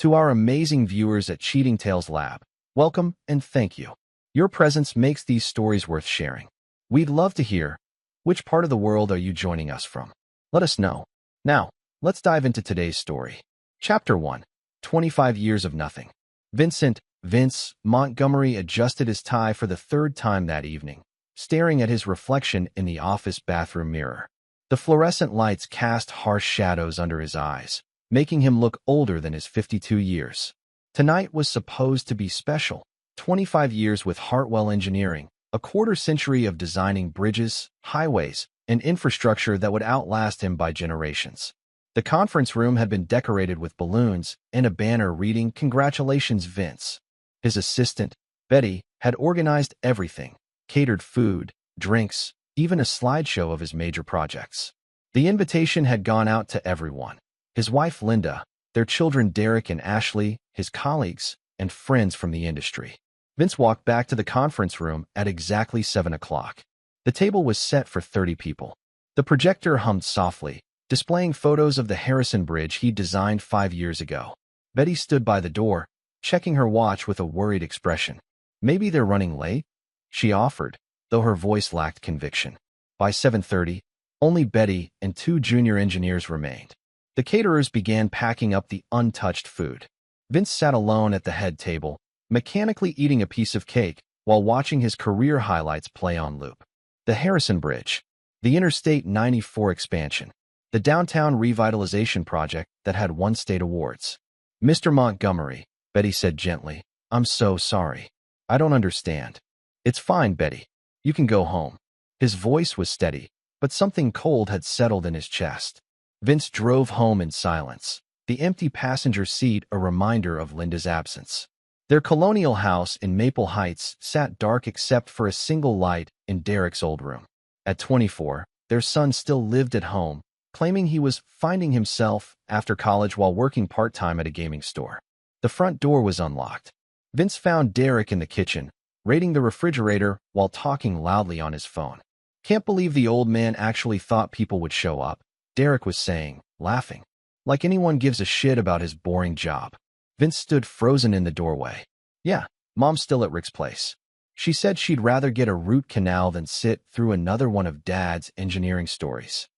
To our amazing viewers at Cheating Tales Lab, welcome and thank you. Your presence makes these stories worth sharing. We'd love to hear, which part of the world are you joining us from? Let us know. Now, let's dive into today's story. Chapter 1, 25 Years of Nothing. Vince Montgomery adjusted his tie for the third time that evening, staring at his reflection in the office bathroom mirror. The fluorescent lights cast harsh shadows under his eyes, making him look older than his 52 years. Tonight was supposed to be special. 25 years with Hartwell Engineering, a quarter-century of designing bridges, highways, and infrastructure that would outlast him by generations. The conference room had been decorated with balloons and a banner reading, "Congratulations, Vince." His assistant, Betty, had organized everything, catered food, drinks, even a slideshow of his major projects. The invitation had gone out to everyone. His wife Linda, their children Derek and Ashley, his colleagues, and friends from the industry. Vince walked back to the conference room at exactly 7 o'clock. The table was set for 30 people. The projector hummed softly, displaying photos of the Harrison Bridge he designed 5 years ago. Betty stood by the door, checking her watch with a worried expression. "Maybe they're running late?" she offered, though her voice lacked conviction. By 7:30, only Betty and 2 junior engineers remained. The caterers began packing up the untouched food. Vince sat alone at the head table, mechanically eating a piece of cake while watching his career highlights play on loop. The Harrison Bridge, the Interstate 94 expansion, the downtown revitalization project that had won state awards. "Mr. Montgomery," Betty said gently, "I'm so sorry. I don't understand." "It's fine, Betty. You can go home." His voice was steady, but something cold had settled in his chest. Vince drove home in silence, the empty passenger seat a reminder of Linda's absence. Their colonial house in Maple Heights sat dark except for a single light in Derek's old room. At 24, their son still lived at home, claiming he was finding himself after college while working part-time at a gaming store. The front door was unlocked. Vince found Derek in the kitchen, raiding the refrigerator while talking loudly on his phone. "Can't believe the old man actually thought people would show up," Derek was saying, laughing. "Like anyone gives a shit about his boring job." Vince stood frozen in the doorway. "Yeah, Mom's still at Rick's place. She said she'd rather get a root canal than sit through another one of Dad's engineering stories."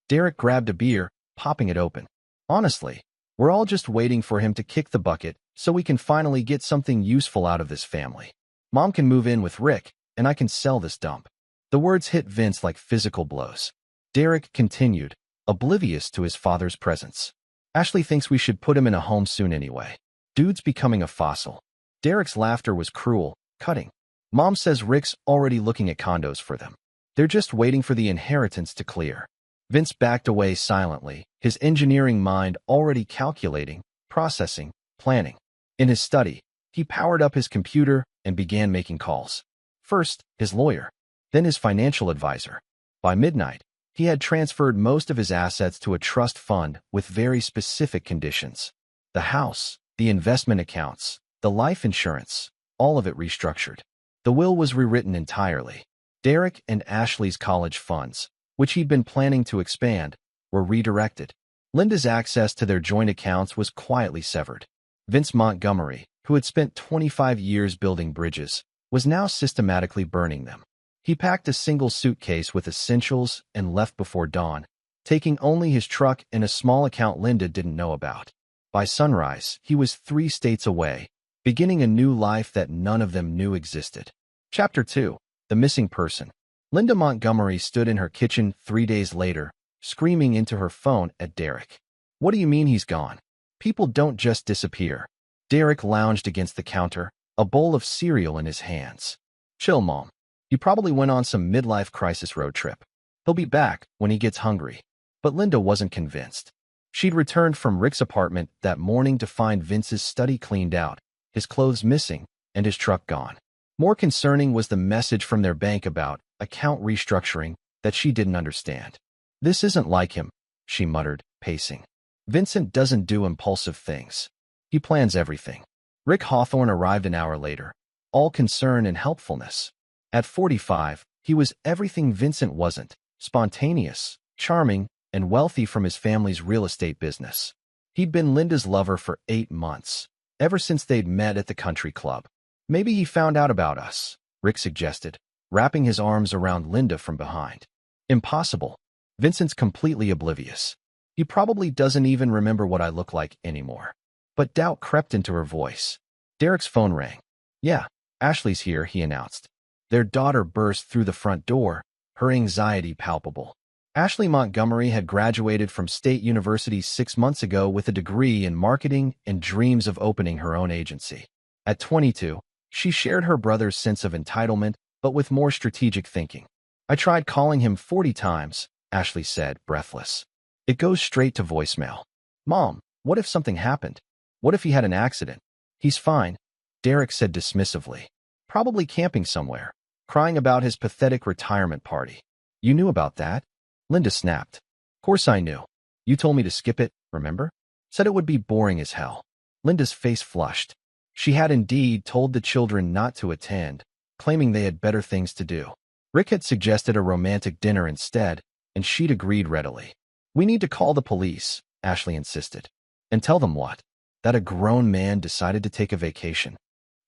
Derek grabbed a beer, popping it open. "Honestly, we're all just waiting for him to kick the bucket so we can finally get something useful out of this family. Mom can move in with Rick, and I can sell this dump." The words hit Vince like physical blows. Derek continued, oblivious to his father's presence. "Ashley thinks we should put him in a home soon anyway. Dude's becoming a fossil." Derek's laughter was cruel, cutting. "Mom says Rick's already looking at condos for them. They're just waiting for the inheritance to clear." Vince backed away silently, his engineering mind already calculating, processing, planning. In his study, he powered up his computer and began making calls. First, his lawyer, then his financial advisor. By midnight, he had transferred most of his assets to a trust fund with very specific conditions. The house, the investment accounts, the life insurance, all of it restructured. The will was rewritten entirely. Derek and Ashley's college funds, which he'd been planning to expand, were redirected. Linda's access to their joint accounts was quietly severed. Vince Montgomery, who had spent 25 years building bridges, was now systematically burning them. He packed a single suitcase with essentials and left before dawn, taking only his truck and a small account Linda didn't know about. By sunrise, he was 3 states away, beginning a new life that none of them knew existed. Chapter 2, The Missing Person. Linda Montgomery stood in her kitchen 3 days later, screaming into her phone at Derek. "What do you mean he's gone? People don't just disappear." Derek lounged against the counter, a bowl of cereal in his hands. "Chill, Mom. He probably went on some midlife crisis road trip. He'll be back when he gets hungry." But Linda wasn't convinced. She'd returned from Rick's apartment that morning to find Vince's study cleaned out, his clothes missing, and his truck gone. More concerning was the message from their bank about account restructuring that she didn't understand. "This isn't like him," she muttered, pacing. "Vincent doesn't do impulsive things. He plans everything." Rick Hawthorne arrived an hour later, all concern and helpfulness. At 45, he was everything Vincent wasn't: spontaneous, charming, and wealthy from his family's real estate business. He'd been Linda's lover for 8 months, ever since they'd met at the country club. Maybe he found out about us, Rick suggested, wrapping his arms around Linda from behind. Impossible. Vincent's completely oblivious. He probably doesn't even remember what I look like anymore. But doubt crept into her voice. Derek's phone rang. Yeah, Ashley's here, he announced. Their daughter burst through the front door, her anxiety palpable. Ashley Montgomery had graduated from State University 6 months ago with a degree in marketing and dreams of opening her own agency. At 22, she shared her brother's sense of entitlement, but with more strategic thinking. I tried calling him 40 times, Ashley said, breathless. It goes straight to voicemail. Mom, what if something happened? What if he had an accident? He's fine, Derek said dismissively. Probably camping somewhere, crying about his pathetic retirement party. You knew about that? Linda snapped. Course I knew. You told me to skip it, remember? Said it would be boring as hell. Linda's face flushed. She had indeed told the children not to attend, claiming they had better things to do. Rick had suggested a romantic dinner instead, and she'd agreed readily. We need to call the police, Ashley insisted. And tell them what? That a grown man decided to take a vacation.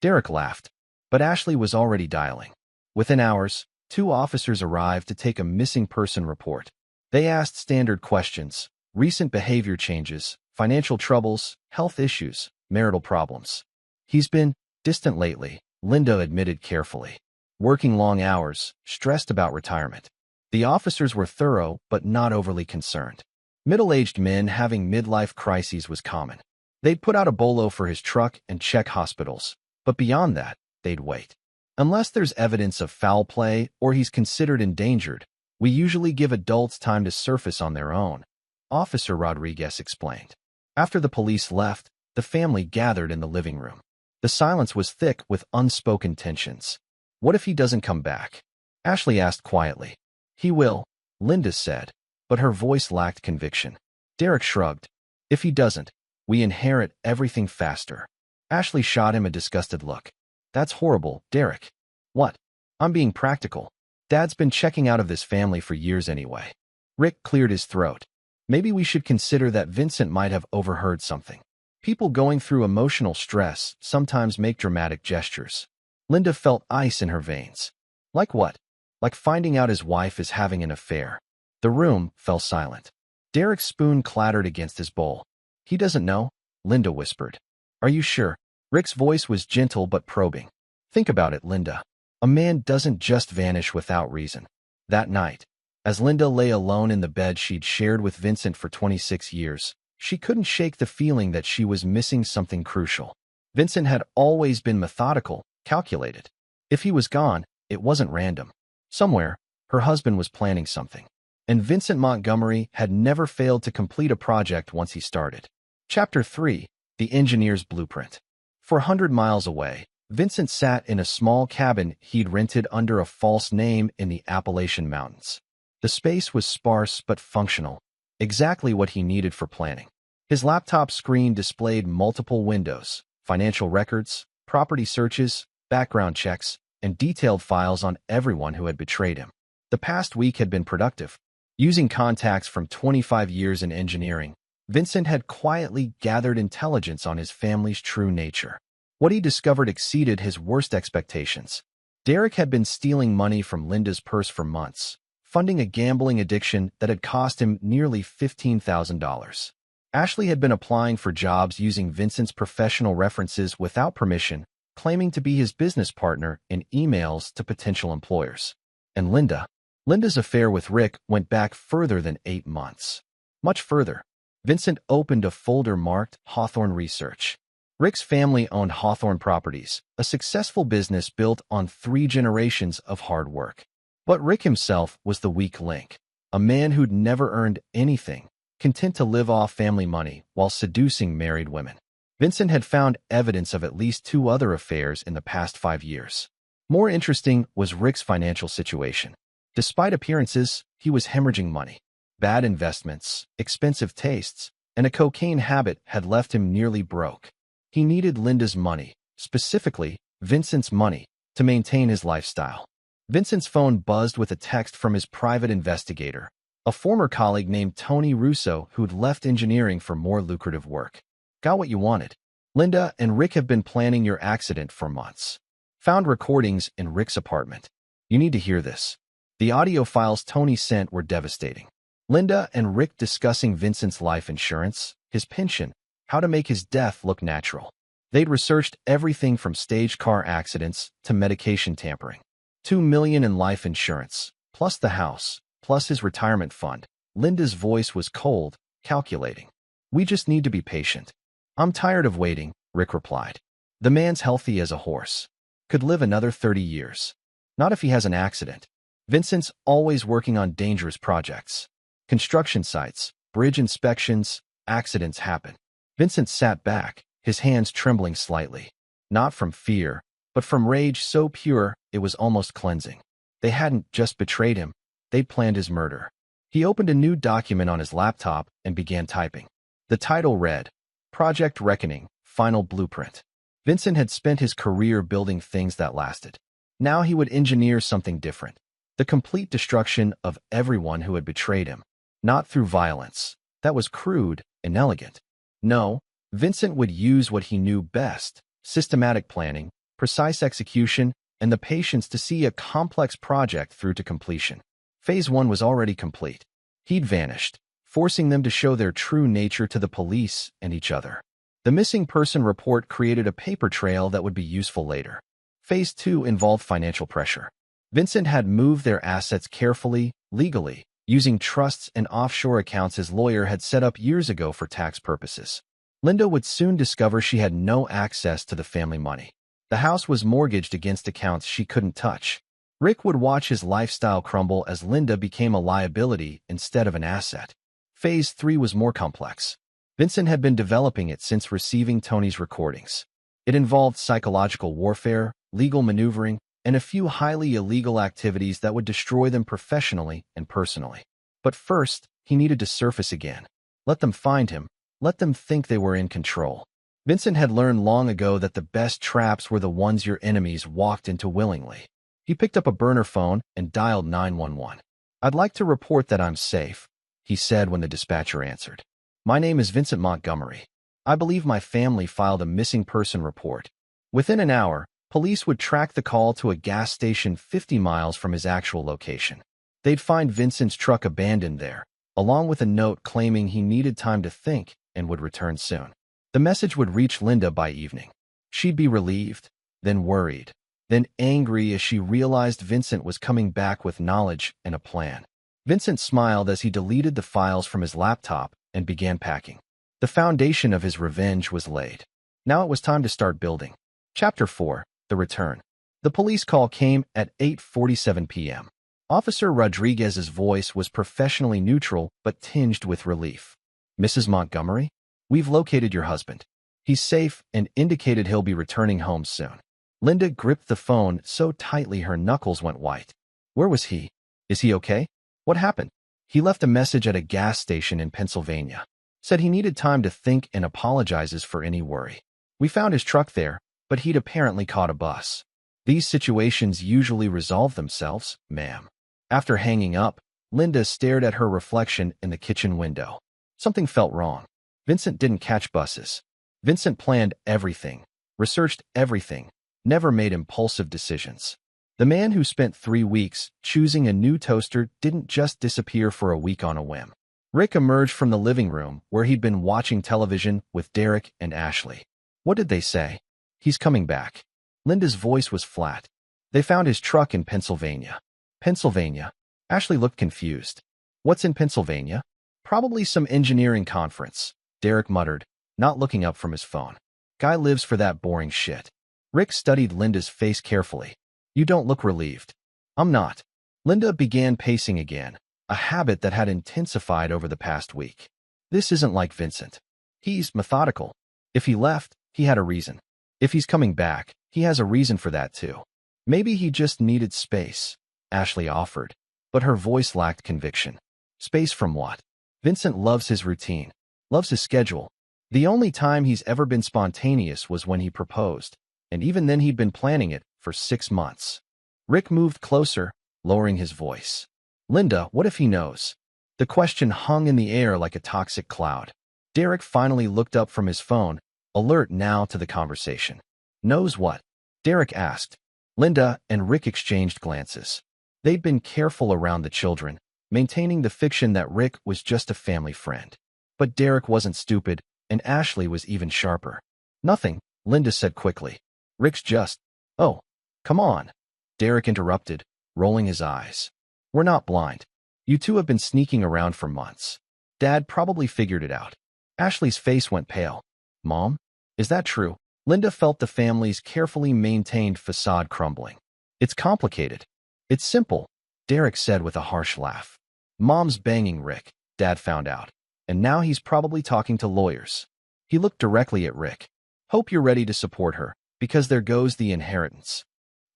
Derek laughed, but Ashley was already dialing. Within hours, 2 officers arrived to take a missing person report. They asked standard questions: recent behavior changes, financial troubles, health issues, marital problems. He's been distant lately, Linda admitted carefully. Working long hours, stressed about retirement. The officers were thorough but not overly concerned. Middle-aged men having midlife crises was common. They'd put out a bolo for his truck and check hospitals, but beyond that, they'd wait. Unless there's evidence of foul play or he's considered endangered, we usually give adults time to surface on their own, Officer Rodriguez explained. After the police left, the family gathered in the living room. The silence was thick with unspoken tensions. What if he doesn't come back? Ashley asked quietly. He will, Linda said, but her voice lacked conviction. Derek shrugged. If he doesn't, we inherit everything faster. Ashley shot him a disgusted look. That's horrible, Derek. What? I'm being practical. Dad's been checking out of this family for years anyway. Rick cleared his throat. Maybe we should consider that Vincent might have overheard something. People going through emotional stress sometimes make dramatic gestures. Linda felt ice in her veins. Like what? Like finding out his wife is having an affair. The room fell silent. Derek's spoon clattered against his bowl. He doesn't know, Linda whispered. Are you sure? Rick's voice was gentle but probing. Think about it, Linda. A man doesn't just vanish without reason. That night, as Linda lay alone in the bed she'd shared with Vincent for 26 years, she couldn't shake the feeling that she was missing something crucial. Vincent had always been methodical, calculated. If he was gone, it wasn't random. Somewhere, her husband was planning something. And Vincent Montgomery had never failed to complete a project once he started. Chapter 3: The Engineer's Blueprint. 400 miles away, Vincent sat in a small cabin he'd rented under a false name in the Appalachian Mountains. The space was sparse but functional, exactly what he needed for planning. His laptop screen displayed multiple windows, financial records, property searches, background checks, and detailed files on everyone who had betrayed him. The past week had been productive. Using contacts from 25 years in engineering, Vincent had quietly gathered intelligence on his family's true nature. What he discovered exceeded his worst expectations. Derek had been stealing money from Linda's purse for months, funding a gambling addiction that had cost him nearly $15,000. Ashley had been applying for jobs using Vincent's professional references without permission, claiming to be his business partner in emails to potential employers. And Linda's affair with Rick went back further than 8 months. Much further. Vincent opened a folder marked Hawthorne Research. Rick's family owned Hawthorne Properties, a successful business built on 3 generations of hard work. But Rick himself was the weak link, a man who'd never earned anything, content to live off family money while seducing married women. Vincent had found evidence of at least 2 other affairs in the past 5 years. More interesting was Rick's financial situation. Despite appearances, he was hemorrhaging money. Bad investments, expensive tastes, and a cocaine habit had left him nearly broke. He needed Linda's money, specifically Vincent's money, to maintain his lifestyle. Vincent's phone buzzed with a text from his private investigator. A former colleague named Tony Russo who'd left engineering for more lucrative work. Got what you wanted. Linda and Rick have been planning your accident for months. Found recordings in Rick's apartment. You need to hear this. The audio files Tony sent were devastating. Linda and Rick discussing Vincent's life insurance, his pension, how to make his death look natural. They'd researched everything from staged car accidents to medication tampering. $2 million in life insurance, plus the house, plus his retirement fund. Linda's voice was cold, calculating. We just need to be patient. I'm tired of waiting, Rick replied. The man's healthy as a horse. Could live another 30 years. Not if he has an accident. Vincent's always working on dangerous projects. Construction sites, bridge inspections, accidents happen. Vincent sat back, his hands trembling slightly. Not from fear, but from rage so pure it was almost cleansing. They hadn't just betrayed him, they'd planned his murder. He opened a new document on his laptop and began typing. The title read, Project Reckoning, Final Blueprint. Vincent had spent his career building things that lasted. Now he would engineer something different. The complete destruction of everyone who had betrayed him. Not through violence. That was crude, inelegant. No, Vincent would use what he knew best, systematic planning, precise execution, and the patience to see a complex project through to completion. Phase 1 was already complete. He'd vanished, forcing them to show their true nature to the police and each other. The missing person report created a paper trail that would be useful later. Phase 2 involved financial pressure. Vincent had moved their assets carefully, legally, using trusts and offshore accounts his lawyer had set up years ago for tax purposes. Linda would soon discover she had no access to the family money. The house was mortgaged against accounts she couldn't touch. Rick would watch his lifestyle crumble as Linda became a liability instead of an asset. Phase 3 was more complex. Vincent had been developing it since receiving Tony's recordings. It involved psychological warfare, legal maneuvering, and a few highly illegal activities that would destroy them professionally and personally. But first, he needed to surface again. Let them find him. Let them think they were in control. Vincent had learned long ago that the best traps were the ones your enemies walked into willingly. He picked up a burner phone and dialed 911. I'd like to report that I'm safe, he said when the dispatcher answered. My name is Vincent Montgomery. I believe my family filed a missing person report. Within an hour, police would track the call to a gas station 50 miles from his actual location. They'd find Vincent's truck abandoned there, along with a note claiming he needed time to think and would return soon. The message would reach Linda by evening. She'd be relieved, then worried, then angry as she realized Vincent was coming back with knowledge and a plan. Vincent smiled as he deleted the files from his laptop and began packing. The foundation of his revenge was laid. Now it was time to start building. Chapter 4. The Return. The police call came at 8:47 p.m. Officer Rodriguez's voice was professionally neutral but tinged with relief. Mrs. Montgomery? We've located your husband. He's safe and indicated he'll be returning home soon. Linda gripped the phone so tightly her knuckles went white. Where was he? Is he okay? What happened? He left a message at a gas station in Pennsylvania. Said he needed time to think and apologizes for any worry. We found his truck there, but he'd apparently caught a bus. These situations usually resolve themselves, ma'am. After hanging up, Linda stared at her reflection in the kitchen window. Something felt wrong. Vincent didn't catch buses. Vincent planned everything, researched everything, never made impulsive decisions. The man who spent 3 weeks choosing a new toaster didn't just disappear for a week on a whim. Rick emerged from the living room where he'd been watching television with Derek and Ashley. What did they say? He's coming back. Linda's voice was flat. They found his truck in Pennsylvania. Pennsylvania? Ashley looked confused. What's in Pennsylvania? Probably some engineering conference, Derek muttered, not looking up from his phone. Guy lives for that boring shit. Rick studied Linda's face carefully. You don't look relieved. I'm not. Linda began pacing again, a habit that had intensified over the past week. This isn't like Vincent. He's methodical. If he left, he had a reason. If he's coming back, he has a reason for that too. Maybe he just needed space, Ashley offered, but her voice lacked conviction. Space from what? Vincent loves his routine, loves his schedule. The only time he's ever been spontaneous was when he proposed, and even then he'd been planning it for 6 months. Rick moved closer, lowering his voice. Linda, what if he knows? The question hung in the air like a toxic cloud. Derek finally looked up from his phone, alert now to the conversation. Knows what? Derek asked. Linda and Rick exchanged glances. They'd been careful around the children, maintaining the fiction that Rick was just a family friend. But Derek wasn't stupid, and Ashley was even sharper. Nothing, Linda said quickly. Rick's just… Oh, come on. Derek interrupted, rolling his eyes. We're not blind. You two have been sneaking around for months. Dad probably figured it out. Ashley's face went pale. Mom? Is that true? Linda felt the family's carefully maintained facade crumbling. It's complicated. It's simple, Derek said with a harsh laugh. Mom's banging Rick, Dad found out. And now he's probably talking to lawyers. He looked directly at Rick. Hope you're ready to support her, because there goes the inheritance.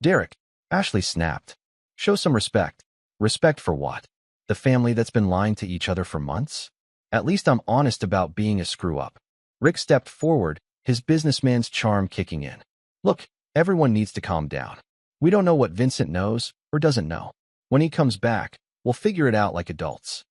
Derek, Ashley snapped. Show some respect. Respect for what? The family that's been lying to each other for months? At least I'm honest about being a screw-up. Rick stepped forward, his businessman's charm kicking in. Look, everyone needs to calm down. We don't know what Vincent knows or doesn't know. When he comes back, we'll figure it out like adults.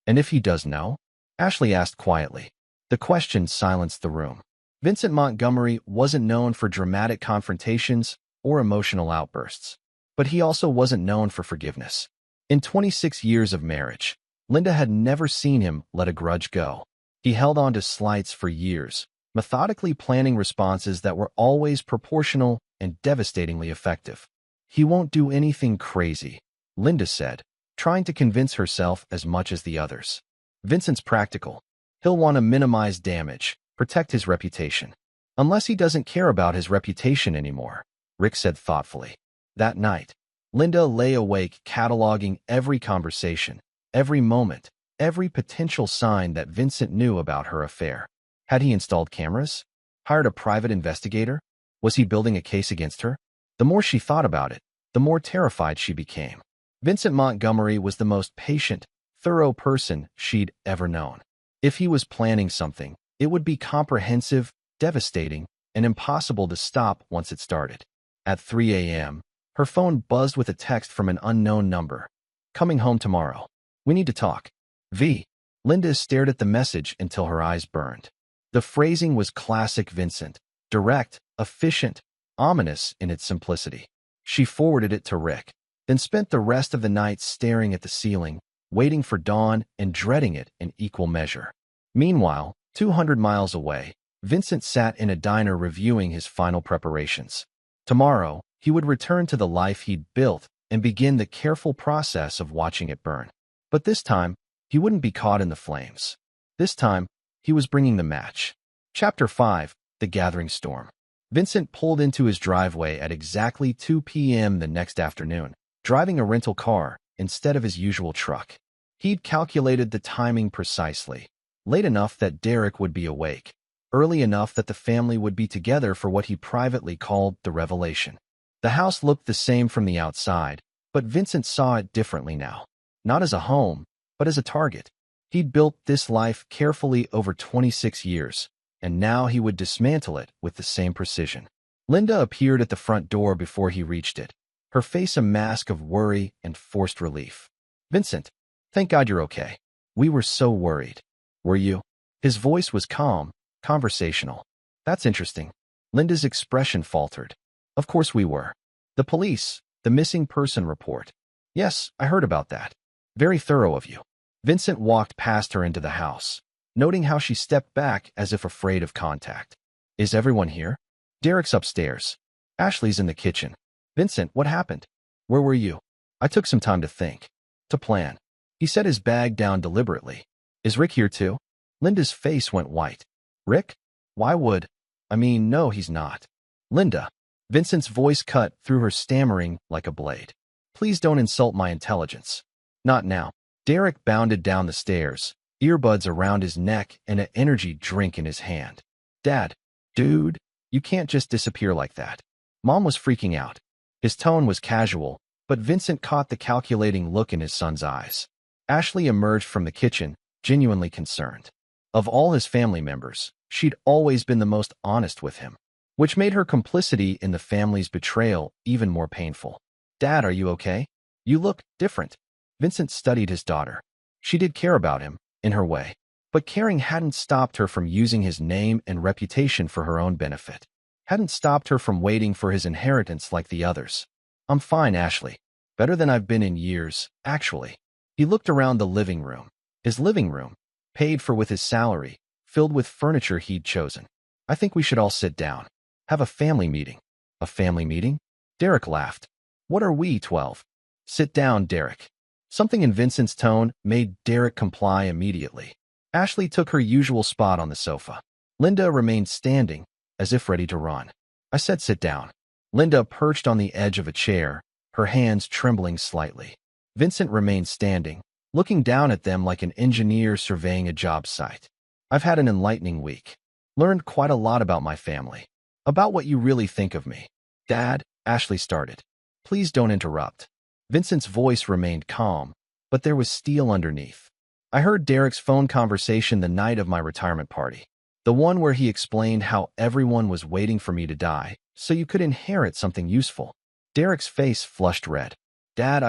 And if he does know? Ashley asked quietly. The question silenced the room. Vincent Montgomery wasn't known for dramatic confrontations or emotional outbursts. But he also wasn't known for forgiveness. In 26 years of marriage, Linda had never seen him let a grudge go. He held on to slights for years, methodically planning responses that were always proportional and devastatingly effective. He won't do anything crazy, Linda said, trying to convince herself as much as the others. Vincent's practical. He'll want to minimize damage, protect his reputation. Unless he doesn't care about his reputation anymore, Rick said thoughtfully. That night, Linda lay awake cataloging every conversation, every moment, every potential sign that Vincent knew about her affair. Had he installed cameras? Hired a private investigator? Was he building a case against her? The more she thought about it, the more terrified she became. Vincent Montgomery was the most patient, thorough person she'd ever known. If he was planning something, it would be comprehensive, devastating, and impossible to stop once it started. At 3 a.m., her phone buzzed with a text from an unknown number. Coming home tomorrow. We need to talk. V. Linda stared at the message until her eyes burned. The phrasing was classic Vincent, direct, efficient, ominous in its simplicity. She forwarded it to Rick, then spent the rest of the night staring at the ceiling, waiting for dawn and dreading it in equal measure. Meanwhile, 200 miles away, Vincent sat in a diner reviewing his final preparations. Tomorrow, he would return to the life he'd built and begin the careful process of watching it burn. But this time, he wouldn't be caught in the flames. This time, he was bringing the match. Chapter 5, The Gathering Storm. Vincent pulled into his driveway at exactly 2 p.m. the next afternoon, driving a rental car instead of his usual truck. He'd calculated the timing precisely, late enough that Derek would be awake, early enough that the family would be together for what he privately called the revelation. The house looked the same from the outside, but Vincent saw it differently now. Not as a home, but as a target. He'd built this life carefully over 26 years, and now he would dismantle it with the same precision. Linda appeared at the front door before he reached it, her face a mask of worry and forced relief. Vincent, thank God you're okay. We were so worried. Were you? His voice was calm, conversational. That's interesting. Linda's expression faltered. Of course we were. The police, the missing person report. Yes, I heard about that. Very thorough of you. Vincent walked past her into the house, noting how she stepped back as if afraid of contact. Is everyone here? Derek's upstairs. Ashley's in the kitchen. Vincent, what happened? Where were you? I took some time to think. To plan. He set his bag down deliberately. Is Rick here too? Linda's face went white. Rick? Why would… no, he's not. Linda. Vincent's voice cut through her stammering like a blade. Please don't insult my intelligence. Not now. Derek bounded down the stairs, earbuds around his neck and an energy drink in his hand. Dad. Dude. You can't just disappear like that. Mom was freaking out. His tone was casual, but Vincent caught the calculating look in his son's eyes. Ashley emerged from the kitchen, genuinely concerned. Of all his family members, she'd always been the most honest with him, which made her complicity in the family's betrayal even more painful. Dad, are you okay? You look different. Vincent studied his daughter. She did care about him, in her way. But caring hadn't stopped her from using his name and reputation for her own benefit. Hadn't stopped her from waiting for his inheritance like the others. I'm fine, Ashley. Better than I've been in years, actually. He looked around the living room. His living room, paid for with his salary, filled with furniture he'd chosen. I think we should all sit down. Have a family meeting. A family meeting? Derek laughed. What are we, 12? Sit down, Derek. Something in Vincent's tone made Derek comply immediately. Ashley took her usual spot on the sofa. Linda remained standing, as if ready to run. I said sit down. Linda perched on the edge of a chair, her hands trembling slightly. Vincent remained standing, looking down at them like an engineer surveying a job site. I've had an enlightening week. Learned quite a lot about my family. About what you really think of me. Dad, Ashley started. Please don't interrupt. Vincent's voice remained calm, but there was steel underneath. I heard Derek's phone conversation the night of my retirement party. The one where he explained how everyone was waiting for me to die, so you could inherit something useful. Derek's face flushed red. Dad,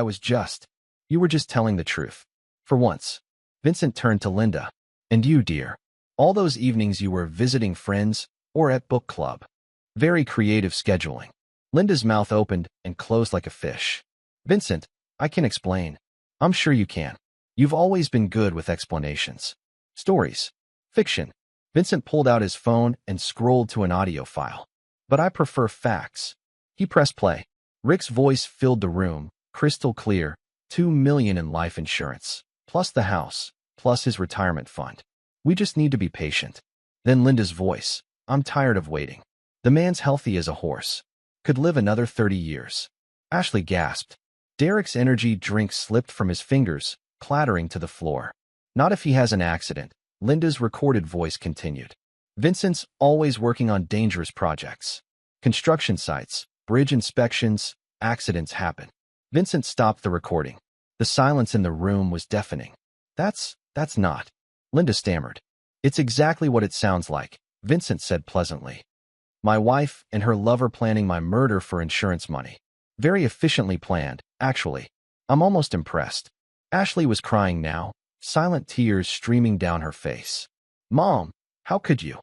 you were just telling the truth. For once. Vincent turned to Linda. And you, dear. All those evenings you were visiting friends or at book club. Very creative scheduling. Linda's mouth opened and closed like a fish. Vincent, I can explain. I'm sure you can. You've always been good with explanations. Stories. Fiction. Vincent pulled out his phone and scrolled to an audio file. But I prefer facts. He pressed play. Rick's voice filled the room, crystal clear, $2 million in life insurance, plus the house, plus his retirement fund. We just need to be patient. Then Linda's voice. I'm tired of waiting. The man's healthy as a horse. Could live another 30 years. Ashley gasped. Derek's energy drink slipped from his fingers, clattering to the floor. Not if he has an accident. Linda's recorded voice continued. Vincent's always working on dangerous projects. Construction sites, bridge inspections, accidents happen. Vincent stopped the recording. The silence in the room was deafening. That's not. Linda stammered. It's exactly what it sounds like, Vincent said pleasantly. My wife and her lover planning my murder for insurance money. Very efficiently planned, actually. I'm almost impressed. Ashley was crying now, silent tears streaming down her face. Mom, how could you?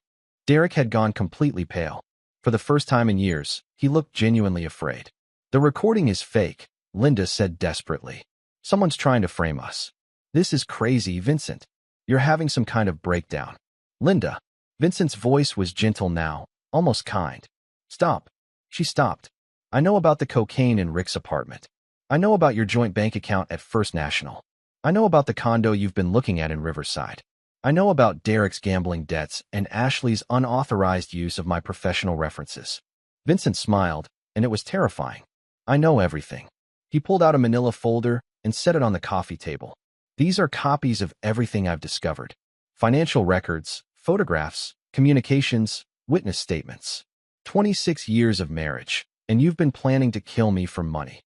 Derek had gone completely pale. For the first time in years, he looked genuinely afraid. The recording is fake, Linda said desperately. Someone's trying to frame us. This is crazy, Vincent. You're having some kind of breakdown. Linda. Vincent's voice was gentle now, almost kind. Stop. She stopped. I know about the cocaine in Rick's apartment. I know about your joint bank account at First National. I know about the condo you've been looking at in Riverside. I know about Derek's gambling debts and Ashley's unauthorized use of my professional references. Vincent smiled, and it was terrifying. I know everything. He pulled out a manila folder and set it on the coffee table. These are copies of everything I've discovered. Financial records, photographs, communications, witness statements. 26 years of marriage, and you've been planning to kill me for money.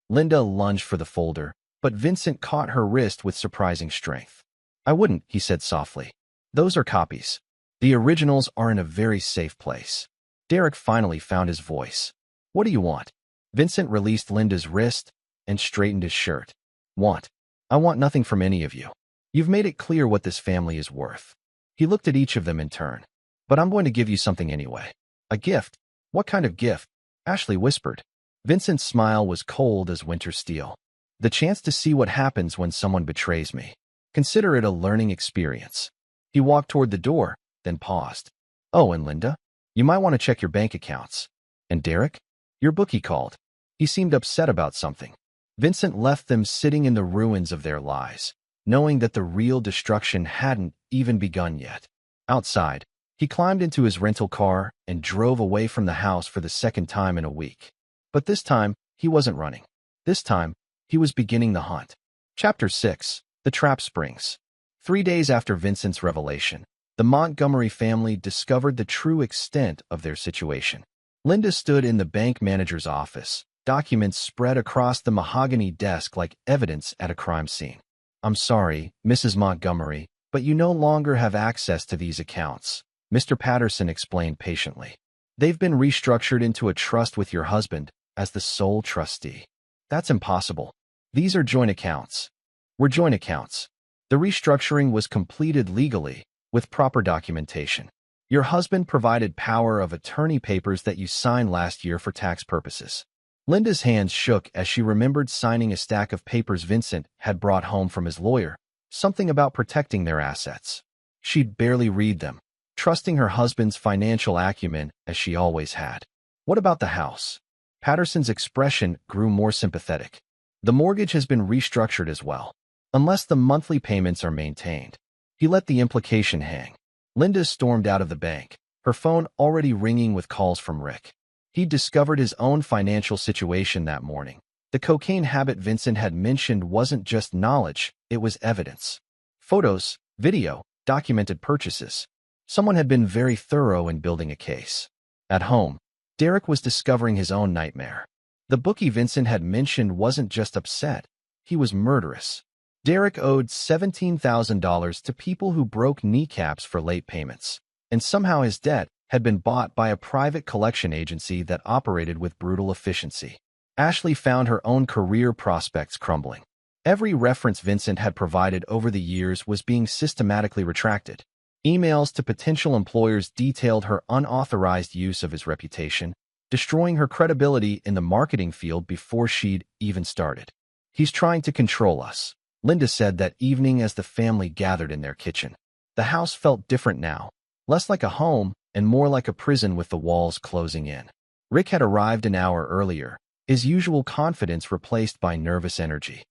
Linda lunged for the folder, but Vincent caught her wrist with surprising strength. I wouldn't, he said softly. Those are copies. The originals are in a very safe place. Derek finally found his voice. What do you want? Vincent released Linda's wrist and straightened his shirt. Want? I want nothing from any of you. You've made it clear what this family is worth. He looked at each of them in turn. But I'm going to give you something anyway. A gift. What kind of gift? Ashley whispered. Vincent's smile was cold as winter steel. The chance to see what happens when someone betrays me. Consider it a learning experience. He walked toward the door, then paused. Oh, and Linda? You might want to check your bank accounts. And Derek? Your bookie called. He seemed upset about something. Vincent left them sitting in the ruins of their lies, knowing that the real destruction hadn't even begun yet. Outside, he climbed into his rental car and drove away from the house for the second time in a week. But this time, he wasn't running. This time, he was beginning the hunt. Chapter 6. The Trap Springs. 3 days after Vincent's revelation, the Montgomery family discovered the true extent of their situation. Linda stood in the bank manager's office, documents spread across the mahogany desk like evidence at a crime scene. I'm sorry, Mrs. Montgomery, but you no longer have access to these accounts, Mr. Patterson explained patiently. They've been restructured into a trust with your husband as the sole trustee. That's impossible. These are joint accounts. We're joint accounts. The restructuring was completed legally, with proper documentation. Your husband provided power of attorney papers that you signed last year for tax purposes. Linda's hands shook as she remembered signing a stack of papers Vincent had brought home from his lawyer, something about protecting their assets. She'd barely read them, trusting her husband's financial acumen as she always had. What about the house? Patterson's expression grew more sympathetic. The mortgage has been restructured as well, unless the monthly payments are maintained. He let the implication hang. Linda stormed out of the bank, her phone already ringing with calls from Rick. He'd discovered his own financial situation that morning. The cocaine habit Vincent had mentioned wasn't just knowledge, it was evidence. Photos, video, documented purchases. Someone had been very thorough in building a case. At home, Derek was discovering his own nightmare. The bookie Vincent had mentioned wasn't just upset, he was murderous. Derek owed $17,000 to people who broke kneecaps for late payments, and somehow his debt had been bought by a private collection agency that operated with brutal efficiency. Ashley found her own career prospects crumbling. Every reference Vincent had provided over the years was being systematically retracted. Emails to potential employers detailed her unauthorized use of his reputation, destroying her credibility in the marketing field before she'd even started. "He's trying to control us," Linda said that evening as the family gathered in their kitchen. The house felt different now, less like a home and more like a prison with the walls closing in. Rick had arrived an hour earlier, his usual confidence replaced by nervous energy.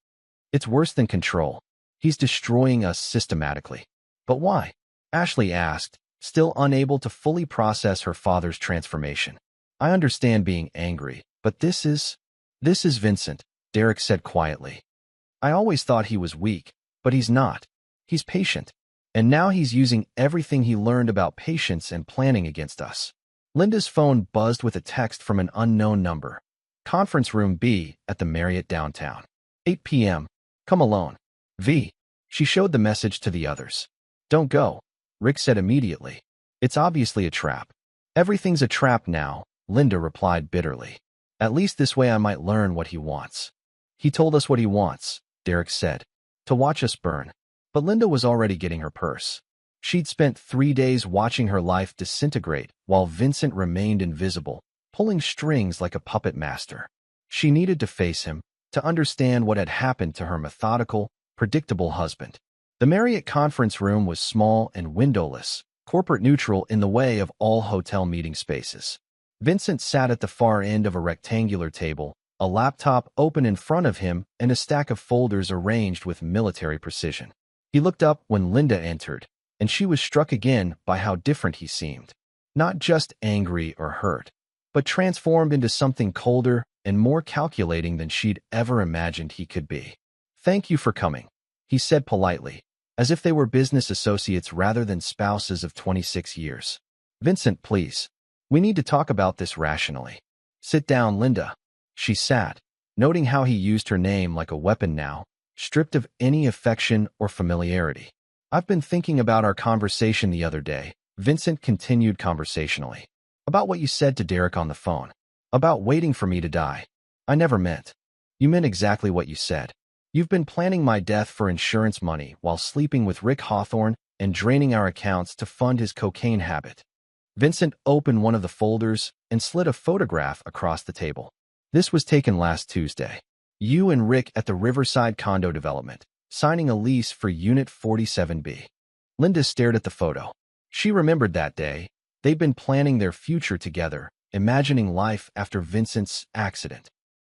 "It's worse than control. He's destroying us systematically." "But why?" Ashley asked, still unable to fully process her father's transformation. "I understand being angry, but this is Vincent," Derek said quietly. "I always thought he was weak, but he's not. He's patient. And now he's using everything he learned about patience and planning against us." Linda's phone buzzed with a text from an unknown number. "Conference room B at the Marriott downtown. 8 p.m. Come alone. V." She showed the message to the others. "Don't go," Rick said immediately. "It's obviously a trap." "Everything's a trap now," Linda replied bitterly. "At least this way I might learn what he wants." "He told us what he wants," Derek said. "To watch us burn." But Linda was already getting her purse. She'd spent 3 days watching her life disintegrate while Vincent remained invisible, pulling strings like a puppet master. She needed to face him, to understand what had happened to her methodical, predictable husband. The Marriott conference room was small and windowless, corporate neutral in the way of all hotel meeting spaces. Vincent sat at the far end of a rectangular table, a laptop open in front of him and a stack of folders arranged with military precision. He looked up when Linda entered, and she was struck again by how different he seemed. Not just angry or hurt, but transformed into something colder and more calculating than she'd ever imagined he could be. "Thank you for coming," he said politely, as if they were business associates rather than spouses of 26 years. "Vincent, please. We need to talk about this rationally." "Sit down, Linda." She sat, noting how he used her name like a weapon now, stripped of any affection or familiarity. "I've been thinking about our conversation the other day," Vincent continued conversationally. "About what you said to Derek on the phone. About waiting for me to die. I never meant. You meant exactly what you said. You've been planning my death for insurance money while sleeping with Rick Hawthorne and draining our accounts to fund his cocaine habit." Vincent opened one of the folders and slid a photograph across the table. "This was taken last Tuesday. You and Rick at the Riverside condo development, signing a lease for Unit 47B. Linda stared at the photo. She remembered that day. They'd been planning their future together, imagining life after Vincent's accident.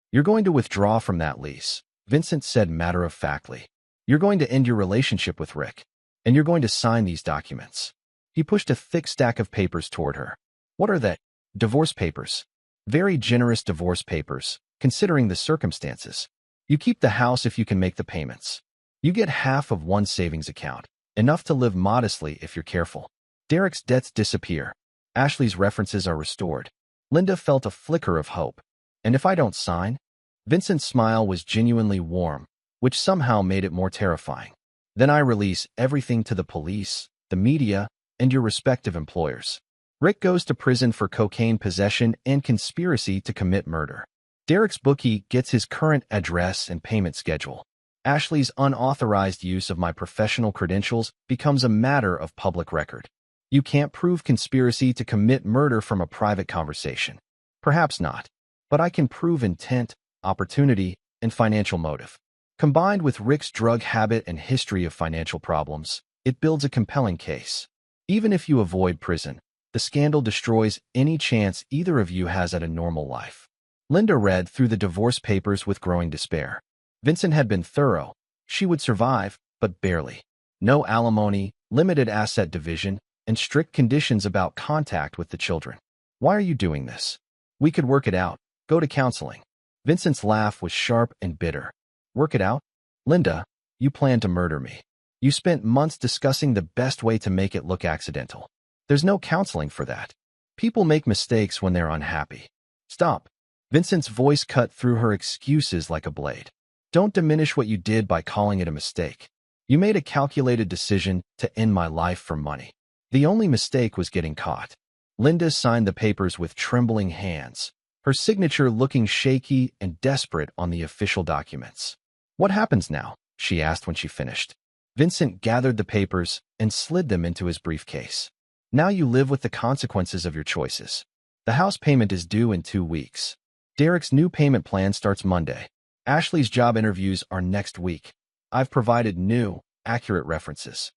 "You're going to withdraw from that lease," Vincent said matter-of-factly. "You're going to end your relationship with Rick, and you're going to sign these documents." He pushed a thick stack of papers toward her. "What are they?" "Divorce papers. Very generous divorce papers, considering the circumstances. You keep the house if you can make the payments. You get half of one savings account, enough to live modestly if you're careful. Derek's debts disappear. Ashley's references are restored." Linda felt a flicker of hope. "And if I don't sign?" Vincent's smile was genuinely warm, which somehow made it more terrifying. "Then I release everything to the police, the media, and your respective employers. Rick goes to prison for cocaine possession and conspiracy to commit murder. Derek's bookie gets his current address and payment schedule. Ashley's unauthorized use of my professional credentials becomes a matter of public record. You can't prove conspiracy to commit murder from a private conversation. Perhaps not. But I can prove intent, opportunity, and financial motive. Combined with Rick's drug habit and history of financial problems, it builds a compelling case. Even if you avoid prison, the scandal destroys any chance either of you has at a normal life. Linda read through the divorce papers with growing despair. Vincent had been thorough. She would survive, but barely. No alimony, limited asset division, and strict conditions about contact with the children. Why are you doing this? We could work it out. Go to counseling. Vincent's laugh was sharp and bitter. Work it out? Linda, you planned to murder me. You spent months discussing the best way to make it look accidental. There's no counseling for that. People make mistakes when they're unhappy. Stop. Vincent's voice cut through her excuses like a blade. Don't diminish what you did by calling it a mistake. You made a calculated decision to end my life for money. The only mistake was getting caught. Linda signed the papers with trembling hands, her signature looking shaky and desperate on the official documents. What happens now? She asked when she finished. Vincent gathered the papers and slid them into his briefcase. Now you live with the consequences of your choices. The house payment is due in 2 weeks. Derek's new payment plan starts Monday. Ashley's job interviews are next week. I've provided new, accurate references.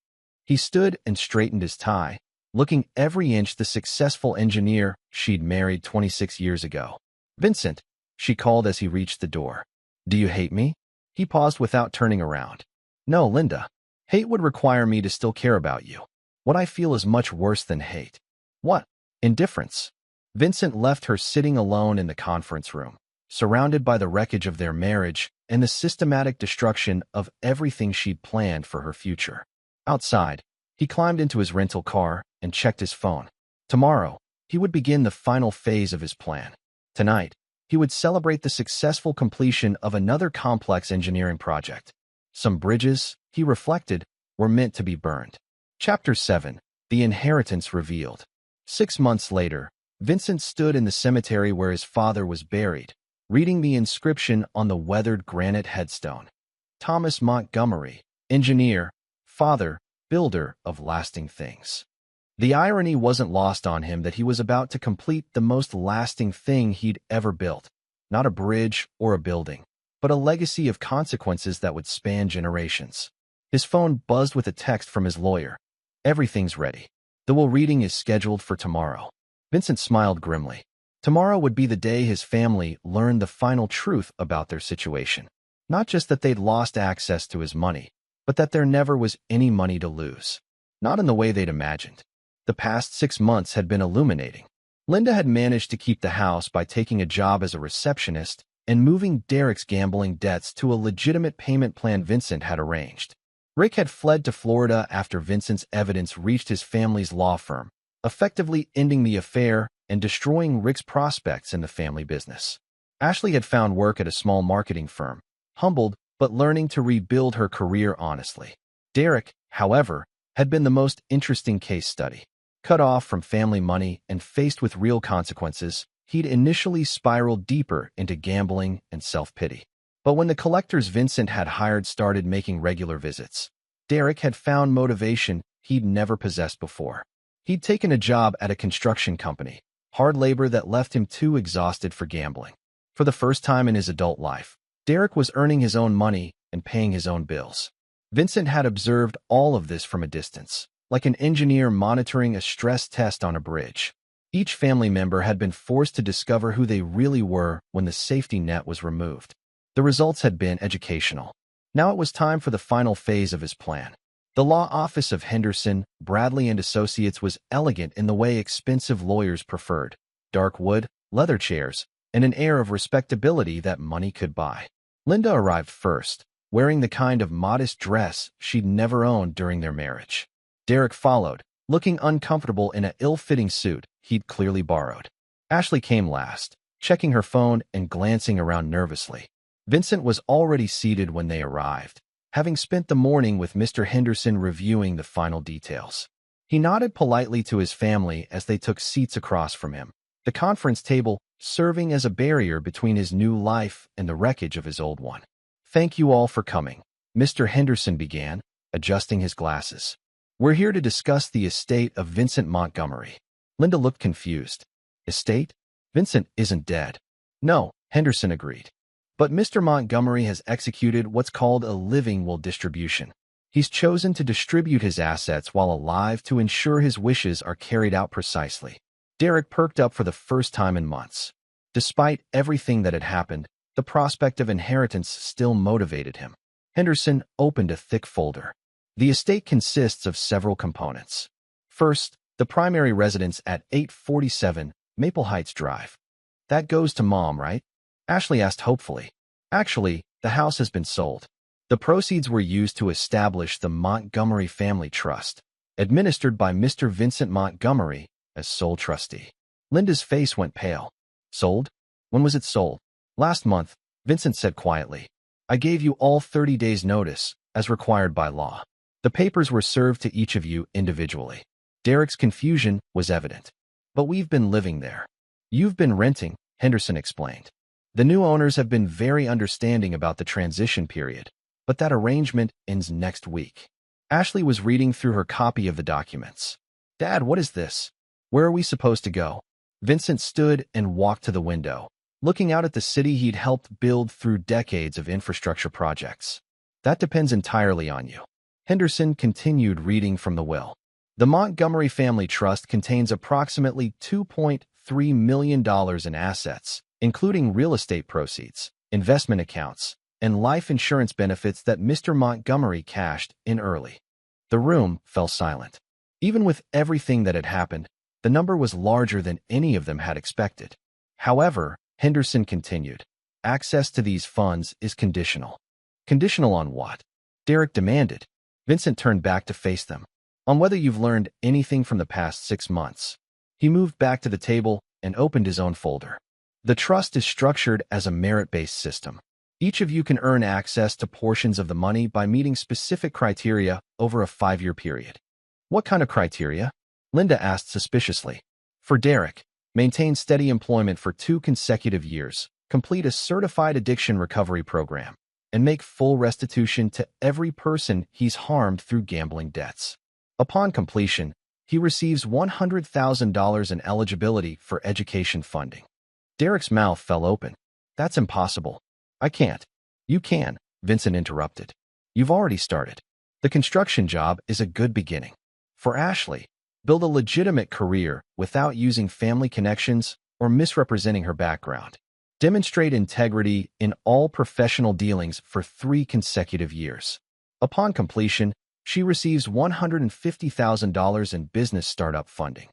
He stood and straightened his tie, looking every inch the successful engineer she'd married 26 years ago. Vincent, she called as he reached the door. Do you hate me? He paused without turning around. No, Linda. Hate would require me to still care about you. What I feel is much worse than hate. What? Indifference. Vincent left her sitting alone in the conference room, surrounded by the wreckage of their marriage and the systematic destruction of everything she'd planned for her future. Outside, he climbed into his rental car and checked his phone. Tomorrow, he would begin the final phase of his plan. Tonight, he would celebrate the successful completion of another complex engineering project. Some bridges, he reflected, were meant to be burned. Chapter 7. The Inheritance Revealed. 6 months later, Vincent stood in the cemetery where his father was buried, reading the inscription on the weathered granite headstone. Thomas Montgomery, engineer, father, builder of lasting things. The irony wasn't lost on him that he was about to complete the most lasting thing he'd ever built. Not a bridge or a building, but a legacy of consequences that would span generations. His phone buzzed with a text from his lawyer. Everything's ready. The will reading is scheduled for tomorrow. Vincent smiled grimly. Tomorrow would be the day his family learned the final truth about their situation. Not just that they'd lost access to his money, but that there never was any money to lose. Not in the way they'd imagined. The past 6 months had been illuminating. Linda had managed to keep the house by taking a job as a receptionist and moving Derek's gambling debts to a legitimate payment plan Vincent had arranged. Rick had fled to Florida after Vincent's evidence reached his family's law firm, effectively ending the affair and destroying Rick's prospects in the family business. Ashley had found work at a small marketing firm, humbled but learning to rebuild her career honestly. Derek, however, had been the most interesting case study. Cut off from family money and faced with real consequences, he'd initially spiraled deeper into gambling and self-pity. But when the collectors Vincent had hired started making regular visits, Derek had found motivation he'd never possessed before. He'd taken a job at a construction company, hard labor that left him too exhausted for gambling. For the first time in his adult life, Derek was earning his own money and paying his own bills. Vincent had observed all of this from a distance, like an engineer monitoring a stress test on a bridge. Each family member had been forced to discover who they really were when the safety net was removed. The results had been educational. Now it was time for the final phase of his plan. The law office of Henderson, Bradley and Associates was elegant in the way expensive lawyers preferred. Dark wood, leather chairs, and an air of respectability that money could buy. Linda arrived first, wearing the kind of modest dress she'd never owned during their marriage. Derek followed, looking uncomfortable in an ill-fitting suit he'd clearly borrowed. Ashley came last, checking her phone and glancing around nervously. Vincent was already seated when they arrived, having spent the morning with Mr. Henderson reviewing the final details. He nodded politely to his family as they took seats across from him, the conference table serving as a barrier between his new life and the wreckage of his old one. Thank you all for coming. Mr. Henderson began, adjusting his glasses. We're here to discuss the estate of Vincent Montgomery. Linda looked confused. Estate? Vincent isn't dead. No, Henderson agreed. But Mr. Montgomery has executed what's called a living will distribution. He's chosen to distribute his assets while alive to ensure his wishes are carried out precisely. Derek perked up for the first time in months. Despite everything that had happened, the prospect of inheritance still motivated him. Henderson opened a thick folder. The estate consists of several components. First, the primary residence at 847 Maple Heights Drive. That goes to Mom, right? Ashley asked hopefully. Actually, the house has been sold. The proceeds were used to establish the Montgomery Family Trust, administered by Mr. Vincent Montgomery as sole trustee. Linda's face went pale. Sold? When was it sold? Last month, Vincent said quietly. I gave you all 30 days' notice, as required by law. The papers were served to each of you individually. Derek's confusion was evident. But we've been living there. You've been renting, Henderson explained. The new owners have been very understanding about the transition period, but that arrangement ends next week. Ashley was reading through her copy of the documents. Dad, what is this? Where are we supposed to go? Vincent stood and walked to the window, looking out at the city he'd helped build through decades of infrastructure projects. That depends entirely on you. Henderson continued reading from the will. The Montgomery Family Trust contains approximately $2.3 million in assets, including real estate proceeds, investment accounts, and life insurance benefits that Mr. Montgomery cashed in early. The room fell silent. Even with everything that had happened, the number was larger than any of them had expected. However, Henderson continued, access to these funds is conditional. Conditional on what? Derek demanded. Vincent turned back to face them. On whether you've learned anything from the past 6 months. He moved back to the table and opened his own folder. The trust is structured as a merit-based system. Each of you can earn access to portions of the money by meeting specific criteria over a 5-year period. What kind of criteria? Linda asked suspiciously. For Derek, maintain steady employment for 2 consecutive years, complete a certified addiction recovery program, and make full restitution to every person he's harmed through gambling debts. Upon completion, he receives $100,000 in eligibility for education funding. Derek's mouth fell open. That's impossible. I can't. You can, Vincent interrupted. You've already started. The construction job is a good beginning. For Ashley, build a legitimate career without using family connections or misrepresenting her background. Demonstrate integrity in all professional dealings for 3 consecutive years. Upon completion, she receives $150,000 in business startup funding.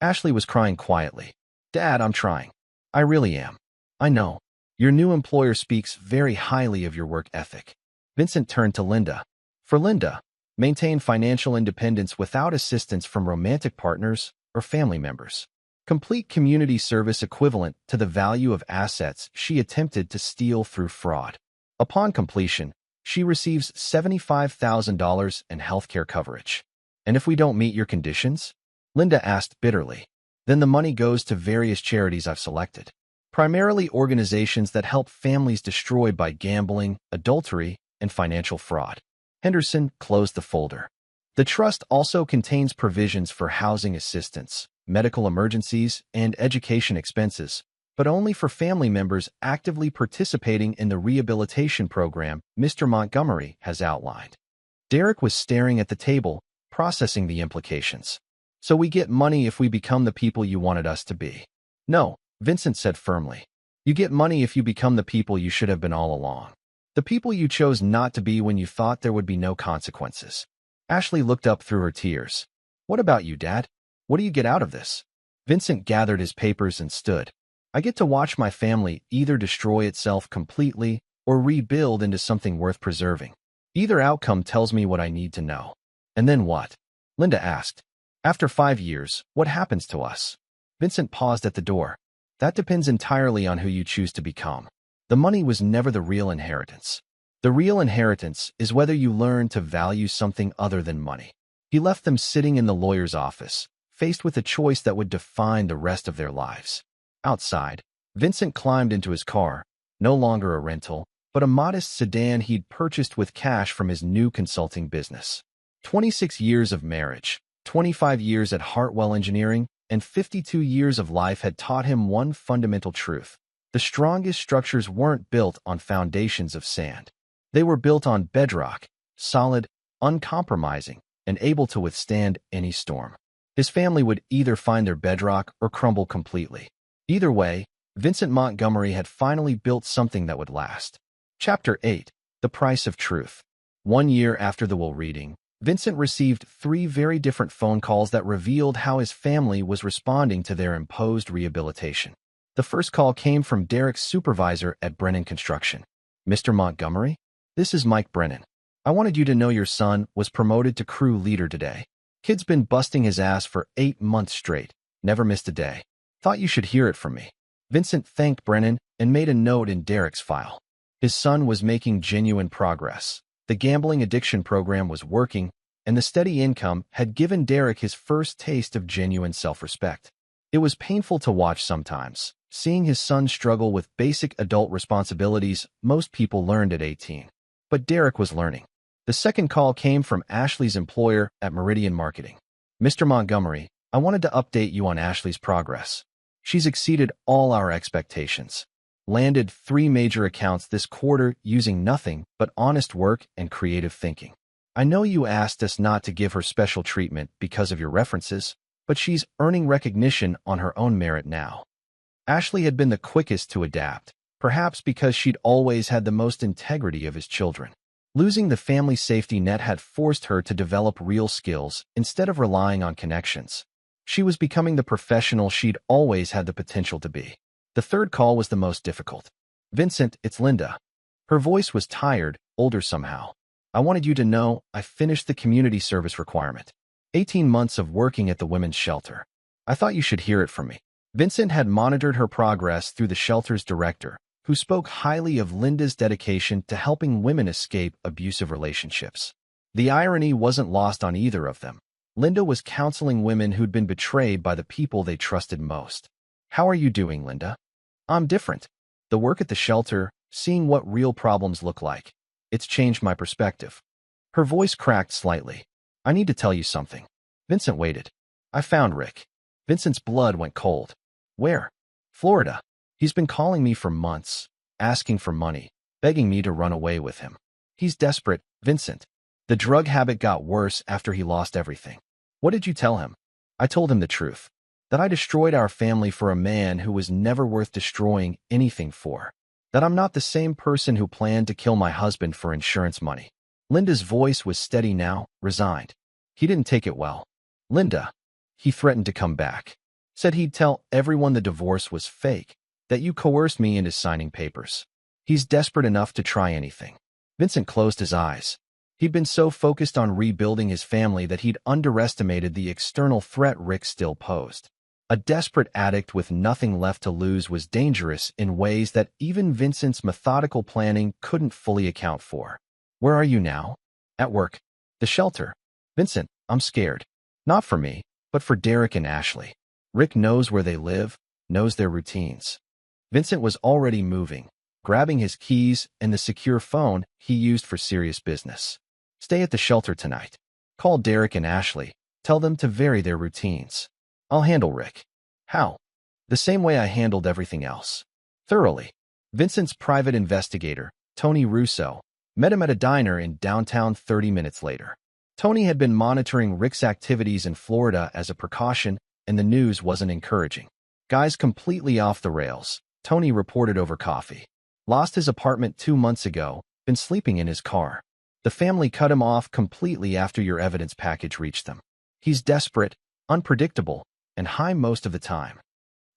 Ashley was crying quietly. Dad, I'm trying. I really am. I know. Your new employer speaks very highly of your work ethic. Vincent turned to Linda. For Linda, maintain financial independence without assistance from romantic partners or family members. Complete community service equivalent to the value of assets she attempted to steal through fraud. Upon completion, she receives $75,000 in healthcare coverage. And if we don't meet your conditions? Linda asked bitterly. Then the money goes to various charities I've selected. Primarily organizations that help families destroyed by gambling, adultery, and financial fraud. Henderson closed the folder. The trust also contains provisions for housing assistance, medical emergencies, and education expenses, but only for family members actively participating in the rehabilitation program Mr. Montgomery has outlined. Derek was staring at the table, processing the implications. So we get money if we become the people you wanted us to be. No, Vincent said firmly. You get money if you become the people you should have been all along. The people you chose not to be when you thought there would be no consequences. Ashley looked up through her tears. What about you, Dad? What do you get out of this? Vincent gathered his papers and stood. I get to watch my family either destroy itself completely or rebuild into something worth preserving. Either outcome tells me what I need to know. And then what? Linda asked. After 5 years, what happens to us? Vincent paused at the door. That depends entirely on who you choose to become. The money was never the real inheritance. The real inheritance is whether you learn to value something other than money. He left them sitting in the lawyer's office, faced with a choice that would define the rest of their lives. Outside, Vincent climbed into his car, no longer a rental, but a modest sedan he'd purchased with cash from his new consulting business. 26 years of marriage, 25 years at Hartwell Engineering, and 52 years of life had taught him one fundamental truth. The strongest structures weren't built on foundations of sand. They were built on bedrock, solid, uncompromising, and able to withstand any storm. His family would either find their bedrock or crumble completely. Either way, Vincent Montgomery had finally built something that would last. Chapter 8. The Price of Truth. 1 year after the will reading, Vincent received 3 very different phone calls that revealed how his family was responding to their imposed rehabilitation. The first call came from Derek's supervisor at Brennan Construction. "Mr. Montgomery? This is Mike Brennan. I wanted you to know your son was promoted to crew leader today. Kid's been busting his ass for 8 months straight, never missed a day. Thought you should hear it from me." Vincent thanked Brennan and made a note in Derek's file. His son was making genuine progress. The gambling addiction program was working, and the steady income had given Derek his first taste of genuine self-respect. It was painful to watch sometimes, seeing his son struggle with basic adult responsibilities most people learned at 18. But Derek was learning. The second call came from Ashley's employer at Meridian Marketing. "Mr. Montgomery, I wanted to update you on Ashley's progress. She's exceeded all our expectations. Landed 3 major accounts this quarter using nothing but honest work and creative thinking. I know you asked us not to give her special treatment because of your references, but she's earning recognition on her own merit now." Ashley had been the quickest to adapt, perhaps because she'd always had the most integrity of his children. Losing the family safety net had forced her to develop real skills instead of relying on connections. She was becoming the professional she'd always had the potential to be. The third call was the most difficult. "Vincent, it's Linda." Her voice was tired, older somehow. "I wanted you to know I finished the community service requirement. 18 months of working at the women's shelter. I thought you should hear it from me." Vincent had monitored her progress through the shelter's director, who spoke highly of Linda's dedication to helping women escape abusive relationships. The irony wasn't lost on either of them. Linda was counseling women who'd been betrayed by the people they trusted most. "How are you doing, Linda?" "I'm different. The work at the shelter, seeing what real problems look like. It's changed my perspective." Her voice cracked slightly. "I need to tell you something." Vincent waited. "I found Rick." Vincent's blood went cold. "Where?" "Florida. He's been calling me for months, asking for money, begging me to run away with him. He's desperate, Vincent. The drug habit got worse after he lost everything." "What did you tell him?" "I told him the truth. That I destroyed our family for a man who was never worth destroying anything for. That I'm not the same person who planned to kill my husband for insurance money." Linda's voice was steady now, resigned. "He didn't take it well. Linda, he threatened to come back. Said he'd tell everyone the divorce was fake, that you coerced me into signing papers. He's desperate enough to try anything." Vincent closed his eyes. He'd been so focused on rebuilding his family that he'd underestimated the external threat Rick still posed. A desperate addict with nothing left to lose was dangerous in ways that even Vincent's methodical planning couldn't fully account for. "Where are you now?" "At work." "The shelter." "Vincent, I'm scared. Not for me, but for Derek and Ashley. Rick knows where they live, knows their routines." Vincent was already moving, grabbing his keys and the secure phone he used for serious business. "Stay at the shelter tonight. Call Derek and Ashley. Tell them to vary their routines. I'll handle Rick." "How?" "The same way I handled everything else. Thoroughly." Vincent's private investigator, Tony Russo, met him at a diner in downtown 30 minutes later. Tony had been monitoring Rick's activities in Florida as a precaution, and the news wasn't encouraging. "Guy's completely off the rails," Tony reported over coffee. "Lost his apartment 2 months ago, been sleeping in his car. The family cut him off completely after your evidence package reached them. He's desperate, unpredictable, and high most of the time."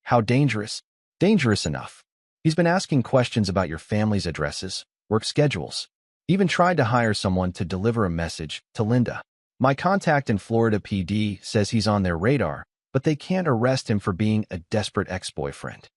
"How dangerous?" "Dangerous enough. He's been asking questions about your family's addresses, work schedules. Even tried to hire someone to deliver a message to Linda. My contact in Florida PD says he's on their radar, but they can't arrest him for being a desperate ex-boyfriend."